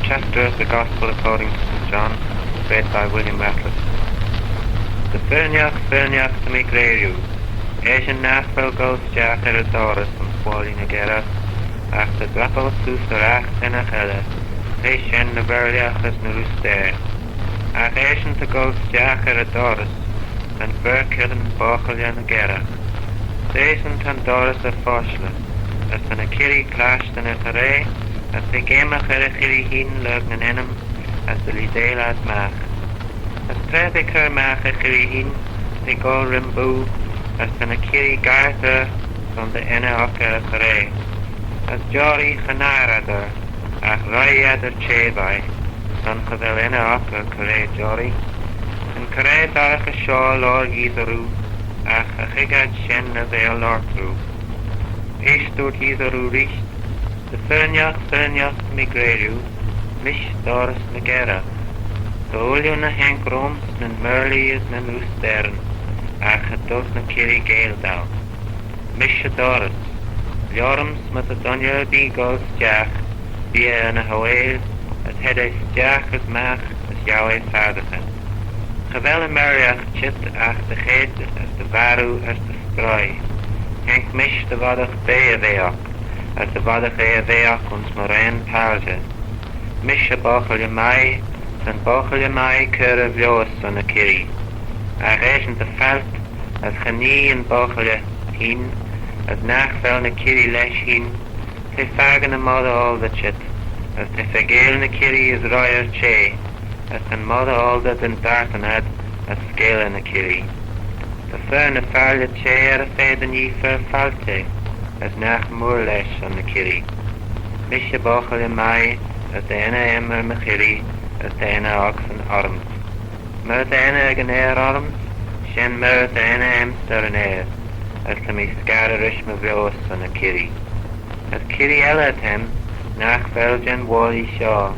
chapter of the Gospel according to St. John, read by William Radcliffe. The Fyrniach to me greiru, Asian nachfel goes jack a doris and swally nagera, after drapel sus rach in a helle, Asian the verliach as nuruste, ach Asian to goes jack a doris, and verkillen bochelja nagera. Asian tan doris a fosle, as an a kiri clashed in a hare, as the game of a kiri hin lurgen in him, as the lidela at mach. As trefig her mach a kiri hin, the gol rimbu, as an a kiri garther from the inner ocker a hare. As jori chanarader, ach royader chevai, son chavel inner ocker kare jori. And kare darach a shaw lor yidaru, ach a chigad shen a veil lor through. Eistut yidaru richt, the Fyrniach me greiru, mish doris nagera. The olio na henk roms, na merli is na moostern, ach a dos na kiri Ghailckagh. Mish a doris, Jorums met a donja bi goes jack, bia na hawail, as head is jack as mach, as Yahweh vaderge. Gewelle meriach chit ach de geet, as de varu, as de stroi. Henk mish de wadach beaveach, as de wadach beaveach ons morain parge. Mish a bochelje mai, dan bochelje mai kere vloos on a kiri. A reisend de veld, as genie en bochelje hin, as nachvel na kiri lesh hin, te fagen a mother all the chit, as te fagel na kiri is royer che, as ten mother all that in darten had, as scale na kiri. The fern a farle che a faden ye fer falte, as nach moor lesh on the kiri. Mish a bochelje mai, as de ene emmer me kiri, as de ene oxen arms. Mer de ene egen arms, shen mer de ene emster en as to me scarerish me vloos on a kiri. As kiri ella hem, nach velgen wally shaw,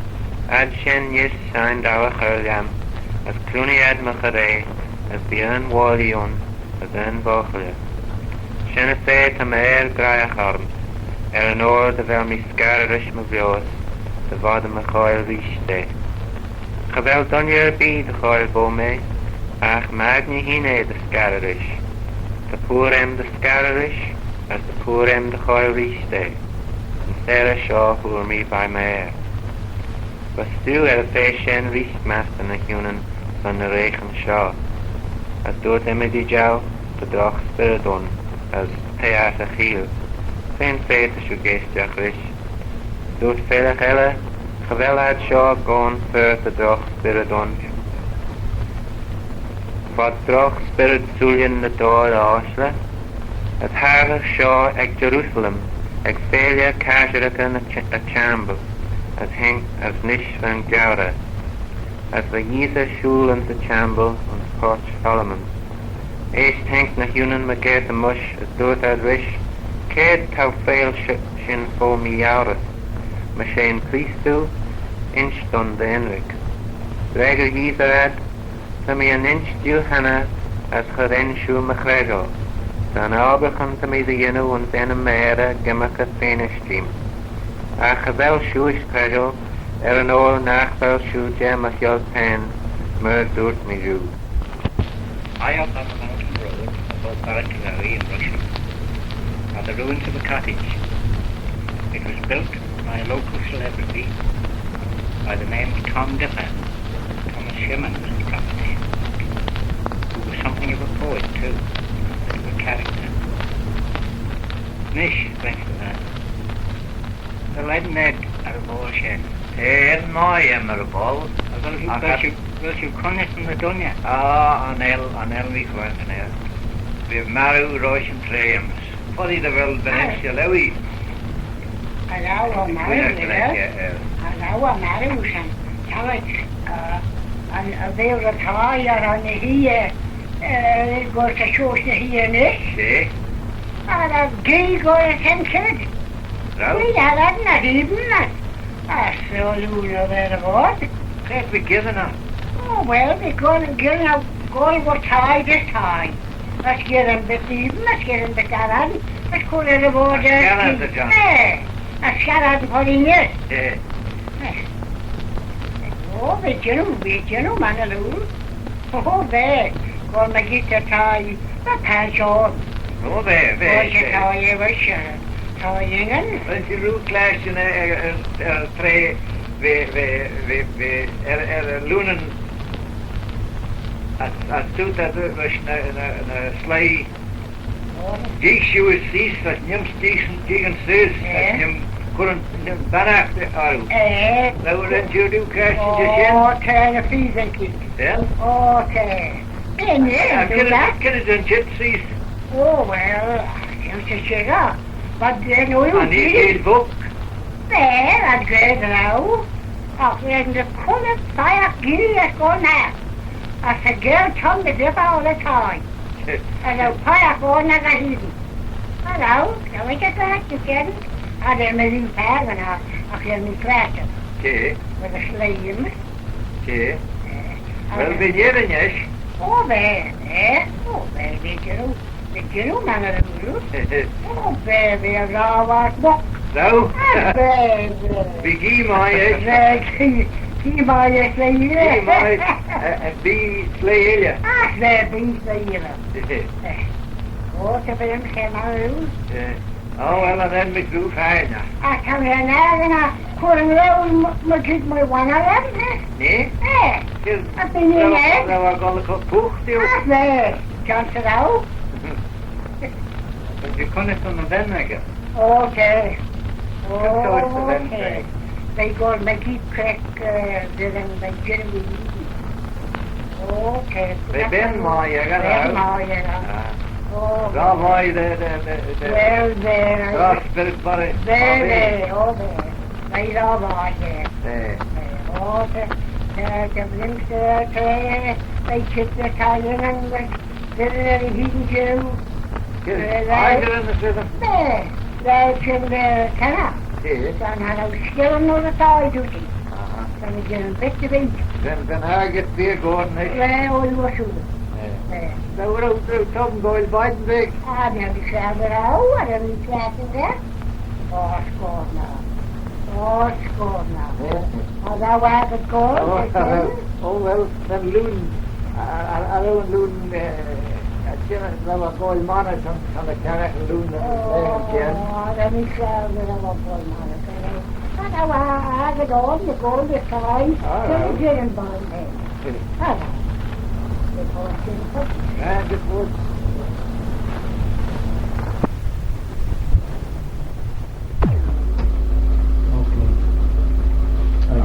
ad shen yis signed our hurljam, as cluny ad machare, as björn wally on, as en bochle. Shen a feit am graiach arms, an or de vel me scarerish me vloos, de vada me choil rishte. Gewel donjer bi de choil bome, ach magni hine de scarerish. The poor the scarerish, as the poor the choil rishte, and Sarah Shaw for me by my air. But still a fashion richt master na hunan van de regen Shaw, as doet emedi jou, de drach spiridon, as theater giel, zijn fetes u geestjach rish. Doet vele gelle, gewel uit Shaw gone voor de drach spiridon. Wat drach spirit zuljen de door asle, het haar Shaw eg Jerusalem, eg felia kashereken a chamber, as heng as nish van Gouda, as the Yisa shul in the chamber on Porch Solomon. Eest henk na hunan me geet a mush as doet ad rish, keed tau fail shin fo mi jaurus, me sheen pristu, inch de Enrik. Dreger Yisa ad, to me an inch Johanna as gerin shu me grego. Dan albechan to me de yenu und den mere gemmak a stream. A gewel shu is grego, an oor nachvel shu jem as jol pen, mer doet me ju. I up on the mountain road above Radcliffe in Russia, at the ruins of a cottage. It was built by a local celebrity by the name of Tom Shimmin was the property, who was something of a poet too, a bit of a character. Nish, thanks to that. The lead Ned Maddrell shen. My Maddrell. Wel you connect from the dunya. An el mi gwant an el. We've Maru Roish and Treyams. Funny the world Venetia Lowey. Alawa Maru shen. Talet and they were a tire on the here goes to show the here nish. And a gay go a 10 kid. We had not even that. I saw you there what? Can't be given up. Oh well, we're going to give them going what tie this time. Let's get them the even, let's get them the garan. Let's call it a border. Garan the John. A scarad for the year. O, weet je nu, Manaloo? O, there. Go me get a tie. The passion. O, fe. Was je tie, was je? Tyingen? Yn ti rŵ glas yn tre lúnan a stút a na slai díg siú is sís a nim stígan sís a nim curran banacht áú. Laur an tiúdú cras de sin? O, te, a físan kik. Well? O, te. Kennedy an chit sís? Oh, well, you should check out. But then you An éil book? There, that's great now. When the colour fire gears go now. As a girl tongue the dip all the time. And the fire go never hidden. Hello, can we get back again? I didn't really bad and I feel me flatter. Okay. With a slave. Okay. Wel, ben je er niet? Oh, there. Oh, there, did you know, man of the roof? Oh, baby, a raw book. Zo? Baby. Wie gie mij is? Gie mij is de hier. Gie mij en wie sleeën. Ah, baby, de hier. Oh, ze ben hem geen man. Oh, wel, dan met groef heen. Ah, kan je nagen, voor een rood moet ik me wanneer hebben? Nee? Dat ben je niet. Dat was al een kopoeg, joh. Ah, nee. Kan ze nou? Je kon het van de ben. Okay. Okay. They go and make it crack, then they get it with you. Okay. They been mooier, Ben mooier, Oh. Daar mooi de Well, there. Raspberry barre. There, oh, there. They are mooier. Nee. Oh, the blinks, they chip the tire and they're heating too. Eigen in de zitten. Nee, wij kunnen kennen. Dan hadden we schillen naar de taal doen. Dan is er een beetje wind. Dan heb ik het weer gehoord, niet? Nee, hoor was zo. Nee. Dan wordt ook Tom Goyle buiten weg. Ah, dan heb ik zelf weer al, dan heb ik laten weg. Oh, schoon nou. Oh, schoon nou. Oh, daar waar het gaat. Oh, wel, dan loon. Alleen loon. Dat was Goyle mannen van de kerk loon. Oh, dan is zelf weer al Goyle mannen. Dat was gedaan, de Goyle time. Dat is een baan. Ah, ja, dit wordt.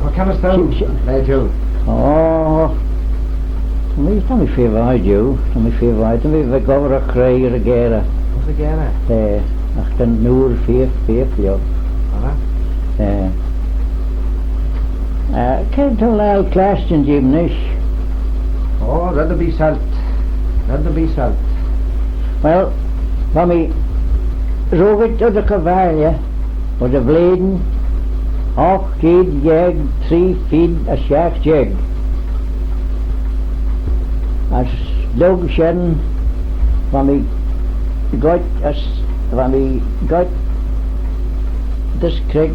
Wat kan het dan? Nee, Joe. Oh, dan is veel uit, Joe. Dan is veel uit. Dan is we gauw krijgen regeren. Wat regeren? Nee, ach, dan nu 4 jaar. Ik heb toch al klasten gymnast. Oh, that'll be salt. That'll be salt. Well, van mij zoog het door de cavalier, voor de vleden, 8 jag, 3 feet, a shark jag. Als logischen van mij got, dus kreeg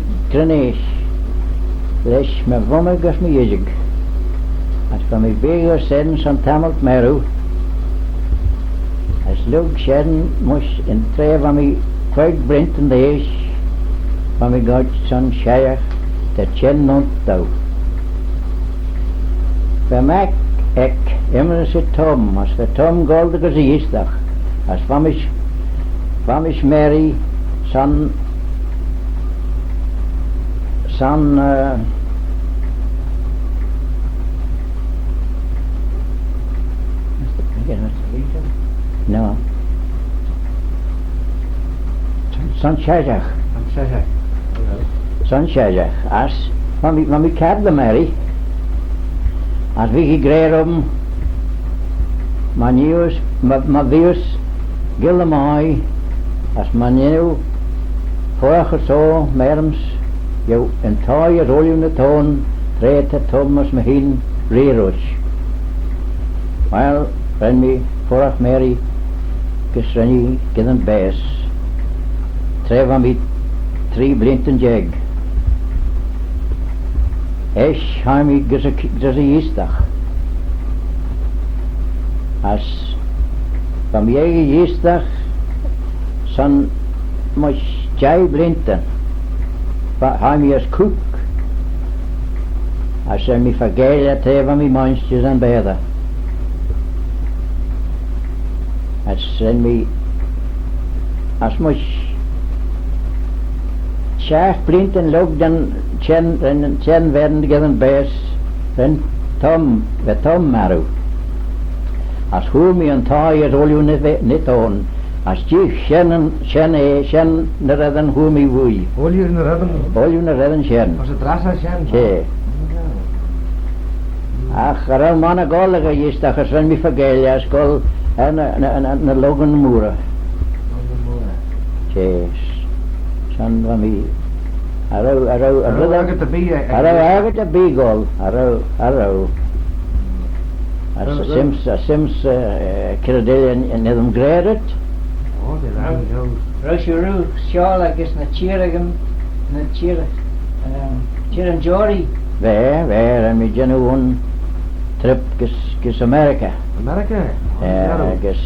les me vommig als me jezig. Als van mij beger zijn zo'n tamelt meru. Als logischen moest in 2 van mij kwijt brengt in de is. Van mij got zo'n scheier dat chen non touw. Bij mij ik immer zit Tom, als de Tom goldige ziesdag. Als van mij Mary zo'n no. Son Cheshaght. Son Cheshaght. As van mij kade Mary. As we gegreerd ma vius gillemai. As man nieuw vorige zo merms jou een taaie rollende toon treedt Thomas me heen reeroos. Well, when me vorig Mary gesrenny gidan bes. Tre van me 3 blinten jeg. Esh haimi gus a yistach. As van jege yistach san mos jai blinten. Haimi as cook. As mi vergelia te van mi monsters en beder. As mi as mos Schaaf blinten log dan chen werden geven bes den Tom maru. As hoe mi an taai het olju net on. As die chen redden hoe mi woei. Olju na redden? Chen. Was het rasa chen? Che. Ach, er manna gollega jistach as wen mi vergelia skol en logan moera. Che. San van mi arrow Agad the beagle arrow as sims kiradil in them graded Oh, de ram zo. Roshiru shawl I guess na cheeragam na cheeran jory where and me genu one trip gis America I guess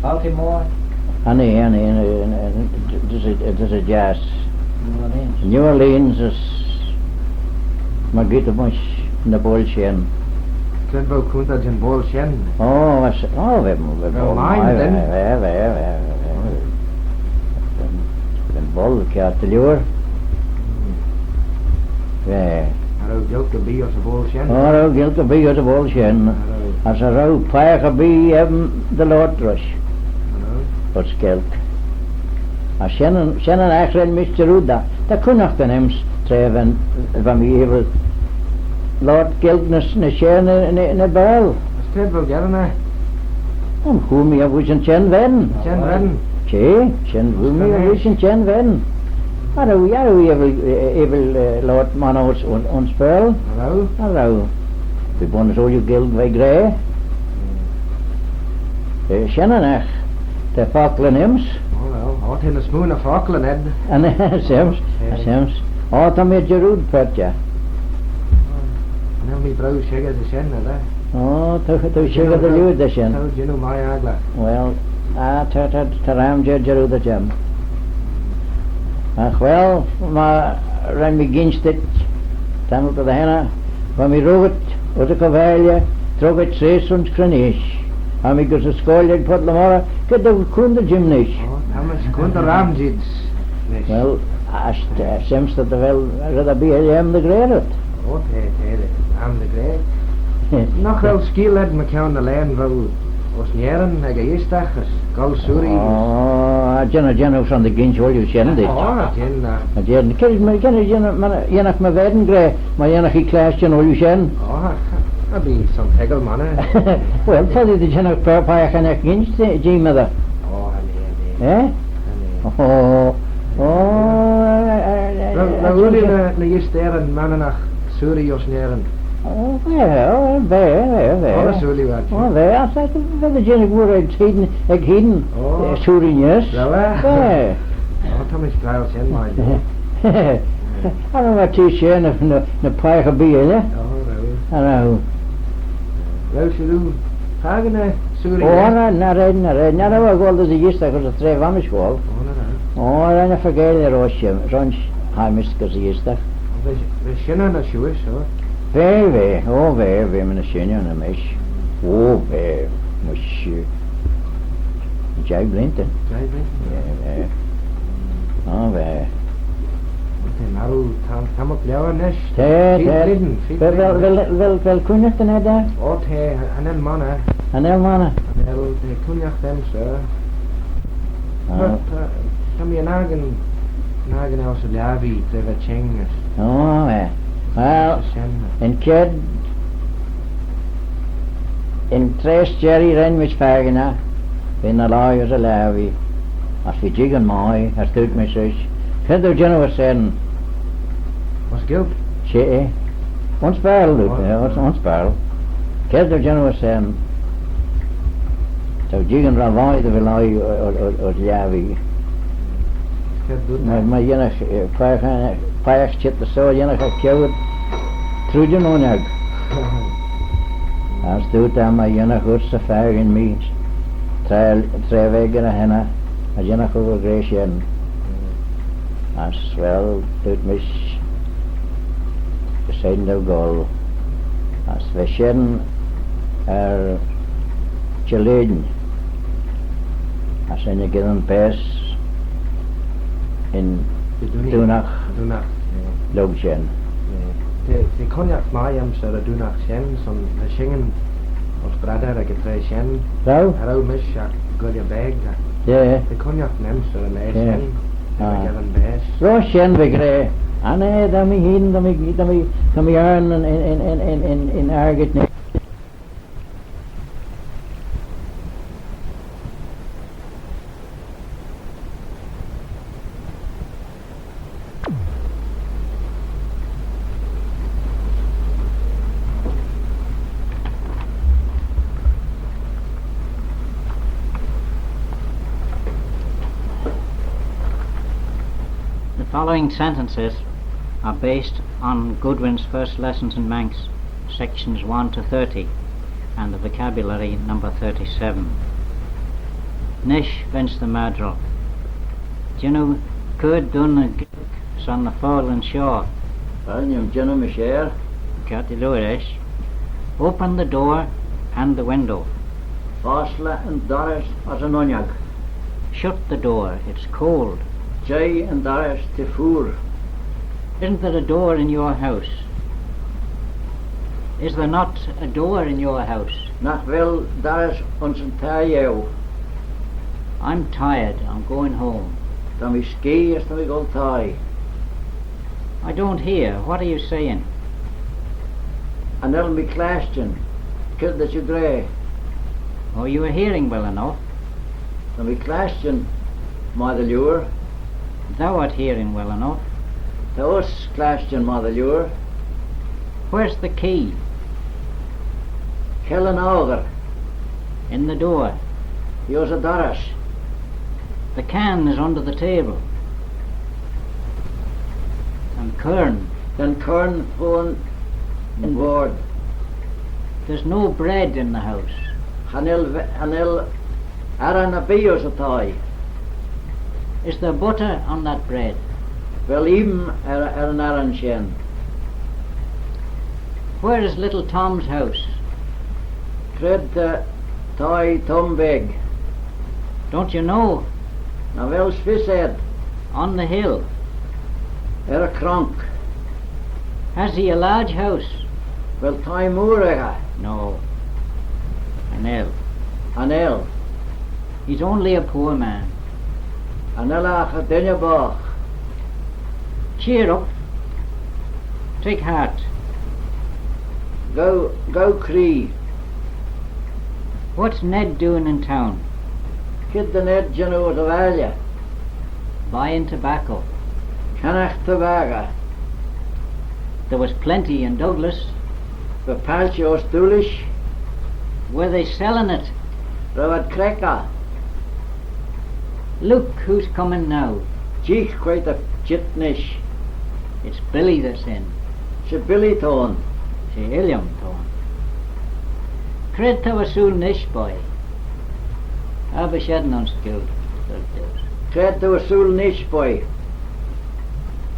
Baltimore Honey, there's a jazz. New Orleans is maar giet op ons de bolsjen. Zijn we ook dat een bolsjen? We een bol uit de luur. Ook Ghailckagh als een bolsjen? Ook Ghailckagh als een bolsjen. Als een rauw Faragher hebben de loodrush. Wat geld. Als Shannon eigenlijk Mr. Ruda, dat kon nog dan hem streven van wie even laat geld naar Shannon in de bel. Steed wel gerne. En hoe meer we zijn Shannon werden. Shannon werden? Tje, Shannon hoe meer we zijn Shannon werden. Maar we even laat man ons bel. Hallo. We bonden zo je geld wegrijden. Shannon echt. De fakelen hems. Had hele smoene fakelen Ned. En sems. Had hem met je rood putje. Nou, mijn vrouw zeggen de zin, hè. Toch zeggen de luid de zin. Toch, je nou mij eigenlijk. Wel, teram je rood de jam. Ach wel, maar ren me ginst dit. Dan op de henna. Van me rood, uit de kavelje, trok het zes ons kranisch. En ik was een schoolje pot lamara, ik had ook kunde gym niet. Hamas kunde ram zit. Wel, als soms dat wel, dat bij hem de grede. Am de grede. Nog wel skill had me kan de lijn wel. Os nieren, ik is dag, gal suri. Jenna van de ginch wil je kennen dit. Jenna, ken me werden grede, maar jenna ik klaasje wil je kennen. Dat is zo'n hegel mannen. Wel, dat is de jenna per paar gaan ik ginch die mother. Nee. Dan wil je de gisteren mannen naar suri os nieren. Alles wil je wat. Als dat de jenna woord ik heen suriërs. Tom is trouwens helemaal. I don't know too sure if the player be there. I know. Wel zullen Hagen suri. Not over gold as a year because the three vamish wall. I don't forget the roche. Ronch hamish because he is there. We shinnen na shoes, hoor. Very, men a shinnen on a mesh. Very, much. Jai Blinton. Yeah. Very. Nou, tam op jou nes. Wel kun je het daar? An el mannen. De kun je hem zo. Tam je nagen als een lavi te verchengen. Well, in kid, in tres Jerry ren which pagina, in the lawyers a lavi, as we jiggen my, as took me such. Kid the general saying, was guilt? She, ons barrel, ons barrel. Kid the general saying, so jiggen ravai the vilai or lavi. Maar je paich chit the so yenach a kiawd trúdin óneag. As doet am a yenach urs a fag in me treveg in a henna a yenach over gration. As well doet mis beside no goal. As we shen chileden. As in je given pes in Dunach Logshen. De konjak Mariam så der Dunach Shen som der Schengen og Broderick er getre Shen. Hello miss ja Goodwin bag. Ja. De konjak nem så der med Shen. Given bes. Ro Shen begre. Ane da mi hin da mi earn in arget ne. The following sentences are based on Goodwin's first lessons in Manx, sections 1 to 30, and the vocabulary number 37. Nish vens the Maddrell. Jinu could dun a Gaelic son the fall and shore. Alnium Jinu Michelle. Catiluish. Open the door and the window. Fosla and Doris as an onyag. Shut the door, it's cold. Jay and Doris to four. Isn't there a door in your house? Is there not a door in your house? Not well Doris ons een tayo. I'm tired, I'm going home. Dan we ski as dan we go tie. I don't hear, what are you saying? And then we clashed kid that you grey. Oh, you are hearing well enough. Dan we clashed mother lure. Thou art hearing well enough. The us clashed mother lure. Where's the key? Helen Auger. In the door. Yours a Doris. The can is under the table. And Kern. Then Kern phone in board. There's no bread in the house. Hanil Aran a bios a tie. Is there butter on that bread? Well, even an Aran Shen. Where is little Tom's house? Cred tie Tom beg. Don't you know? Na wel Swished. On the hill. A cronk. Has he a large house? Well, tie Moorega. No. Anel. He's only a poor man. Anela Denya Bach. Cheer up. Take heart. Go Cree. What's Ned doing in town? Kid the Ned Jeno of Valia. Buying tobacco. Canach Tavaga. There was plenty in Douglas. The Palchos Dulish. Were they selling it? Robert Cracker. Look who's coming now. Cheek quite a chitnish. It's Billy that's in. She Billy Tone. She Illiam Tone. Cred to a soon nish boy. Have a shed non skilled. Cred to a soul nish boy.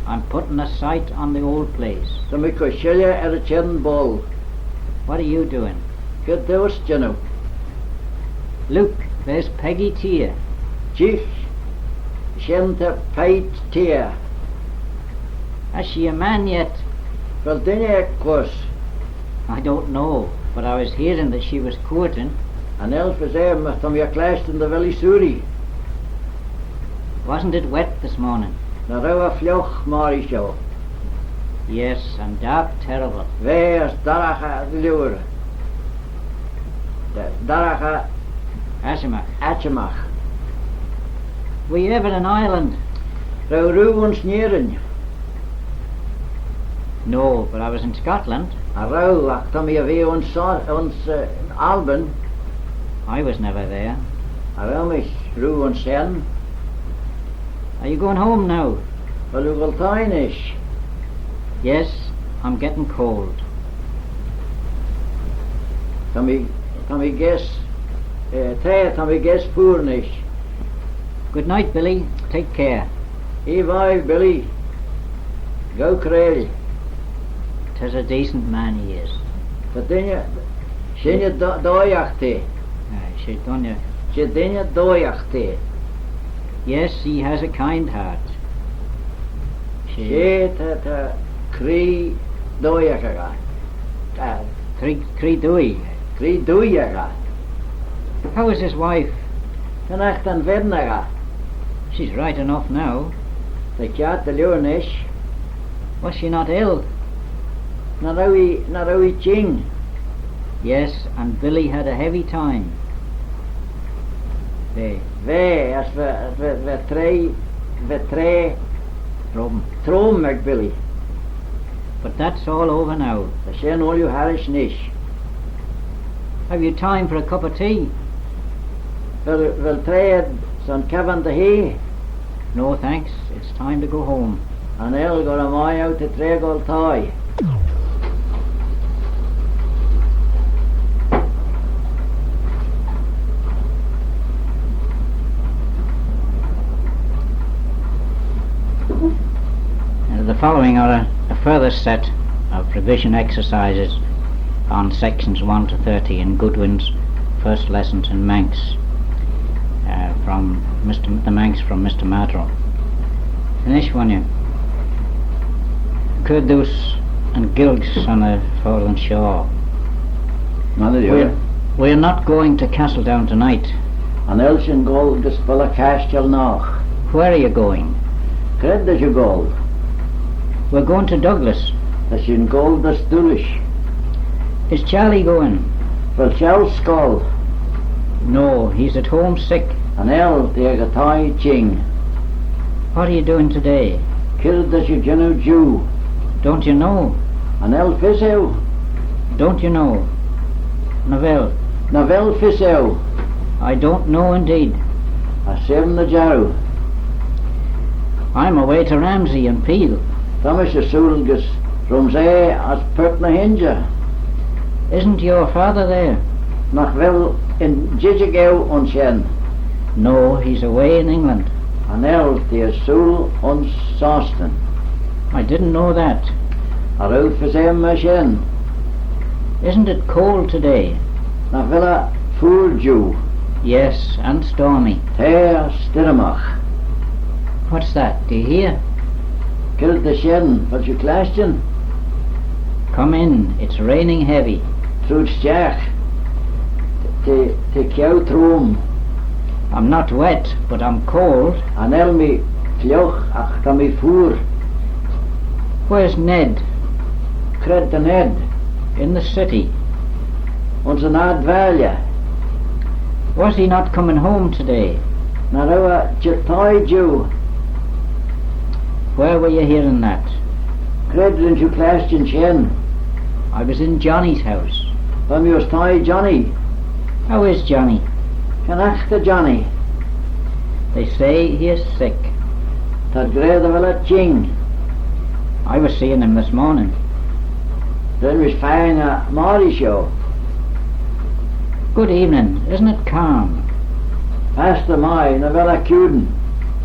I'm putting a sight on the old place. So we could show you at a chin ball. What are you doing? Good those, Jeno. Look, there's Peggy Tia. Cheek. Shen to pate Tia. Has she a man yet? Well, dinner course. I don't know, but I was hearing that she was courting. An elf was there from your class in the Valley Suri. Wasn't it wet this morning? Na rawa flioch Mari show. Yes, and dark terrible. Where's Daracha lure? Daracha Achimach. Were you ever in Ireland? Rau ons Nieren. No, but I was in Scotland. A rau ach tam je weer ons Alban. I was never there. A wel mich rau ons Sen. Are you going home now? Well, you will tinish. Yes, I'm getting cold. Tommy guess, Tommy guess poornish. Good night, Billy. Take care. Evi, Billy. Go crazy. 'Tis a decent man he is. But then you, doyachti. She done you. Then doyachti. Yes, he has a kind heart. She Cree doyachaga. Cree Dewey. Cree doyaga. How is his wife? Tanacht an vernaga. She's right enough now. The cat the leonish. Was she not ill? Narawi ching. Yes, and Billy had a heavy time. As we tray Trom meg Billy. But that's all over now. The shen all you harish nish. Have you time for a cup of tea? Well trade son Kevin the hay. No thanks, it's time to go home. And I'll go to my out to trade all tie. The following are a further set of revision exercises on sections 1 to 30 in Goodwin's first lessons in Manx from the Manx from Mr. Maddrell. Finish one you. Curdus and Gilgs on a fallen shore. We're not going to Castledown tonight. An Elsin gold the spilla Castell nach. Where are you going? Cred that you gold. We're going to Douglas. That's in gold the stulish. Is Charlie going? Well, Charles skull. No, he's at home sick. An el take a tie ching. What are you doing today? Killed that you genu Jew. Don't you know? An el fiseu. Don't you know? Novell. Fiseu. I don't know indeed. A seven the jaru. I'm away to Ramsey and Peel. Thomas a sulgus from zee as pertna hinja. Isn't your father there? Nach wel in Jijigau on Shen. No, he's away in England. An el the sul on Sawston. I didn't know that. A road fisem Shen. Isn't it cold today? Nach villa fool Jew. Yes, and stormy. Ter stirmach. What's that? Do you hear? Killed the Shen, but you question? Come in, it's raining heavy. Through Jack. Te cow trom. I'm not wet, but I'm cold. An elmi flioch ach tami foor. Where's Ned? Cred the Ned. In the city. Onze naad valja. Was he not coming home today? Na roa chirtai Jew. Where were you hearing that? Cred in you question Shen. I was in Johnny's house. Bum you tie Johnny. How is Johnny? Canachta Johnny. They say he is sick. Tad grey the villa ching. I was seeing him this morning. Then was fine a Mari show. Good evening. Isn't it calm? Past the Mai, na villa Cuden.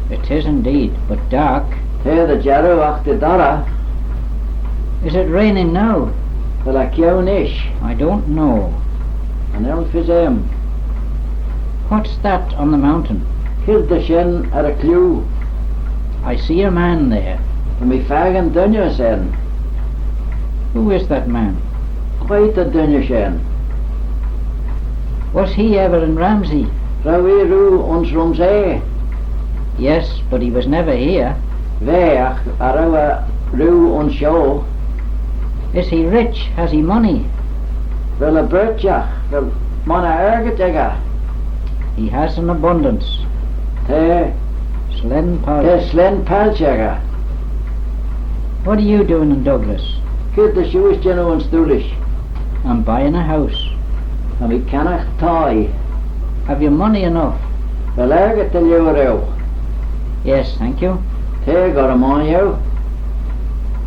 It is indeed, but dark. Te the Jaru ach the Dara. Is it raining now? Villa Kionish. I don't know. An elfisem. What's that on the mountain? Killed the Shen at a clue. I see a man there. And me fagan dunya sen. Who is that man? Quite a dunya Shen. Was he ever in Ramsey? Rawi ru ons rumzee. Yes, but he was never here. Veach arawa ru ons show. Is he rich? Has he money? Wel a birchach. Wel mana ergetega. He has an abundance. Te slen palchaga. What are you doing in Douglas? Kid the shoes genu and stulish. I'm buying a house. And we cannot tie. Have you money enough? Well, erget the euro. Yes, thank you. Te got a man you.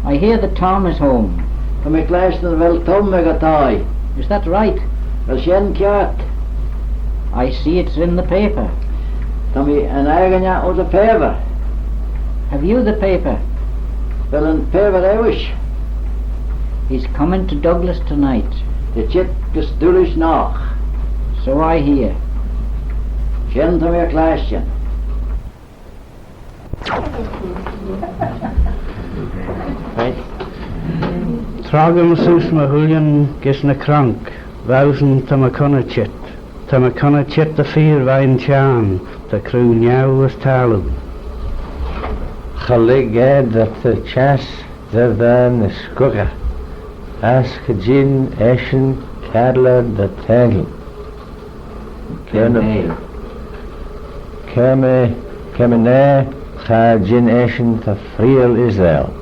I hear that Tom is home. Come ik luisteren wel Tom megatai. Is that right? Wel shen kjart. I see it's in the paper. Tom I een eigen uit de paper. Have you the paper? Wel een paper eeuwig. He's coming to Douglas tonight. De chit gestuurd nog. So I hear. Shen Tom ik luisteren. Right. Tragam sus ma hullion gis na crank, vausen ta ma chit the fear vain chan, the crew now was talu. Chalig dat the chas der van skugga, as gin eschen cadler the tangle. Keme ne cha gin eschen the friel Israel.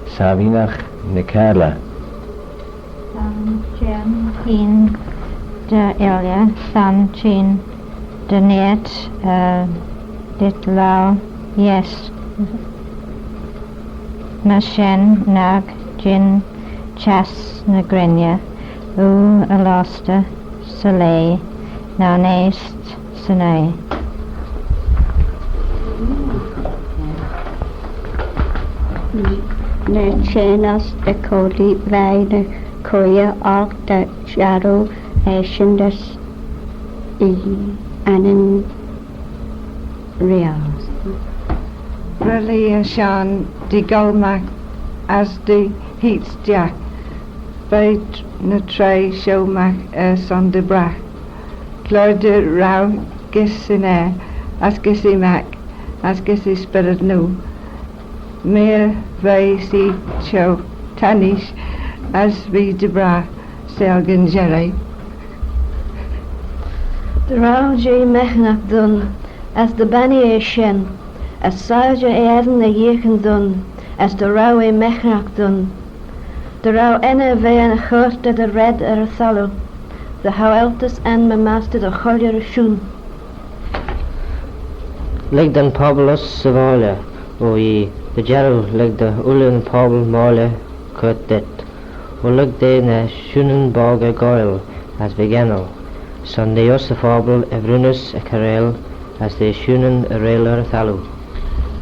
Savinach Nikala. Jem in de Elia, San Chin, de Net, dit Lau, yes. Na Shen, Nag, Gin, Chas, na Grenya, U, Alosta, Soleil, na Nest, Sinai. Na Chenas de Cody bij de Korea ook de Shadow Asian des en Reals. Really Sean de Galmac as de Heats Jack bij na Trey Showmac son de Brach. Claude de Rau Gissine as Gissi Mac as Gissi Spirit New. Meer wij see show Tanish as we de bra selgen Jerry. De Rau J Mechnach dun as de Benny Shen as Sarja Eden a Yeken dun as de Rau Mechnach dun. De Rau enne vee en churte de red thalo. De Howeltus en me master de Cholier Shun. Lig den Pablos Savalia, o ye. The Jarrow lig the Ullin Pobl Mole cut det, o lig de na Shunan Boga Goyle as Veganal, son de Yosefabl Evrunus a Carel as de Shunan a Railer Thalu.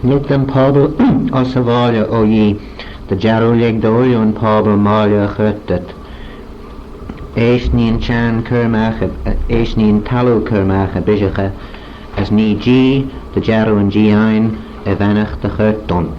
Lig den Pobl Osavalia o ye, the Jarrow lig the Ullin Pobl Mole cut det. Eisnien Chan Kermacha, Eisnien Talu Kermacha Bishacha, as ni G, the Jarrow and G1, Evanach the Hurt done.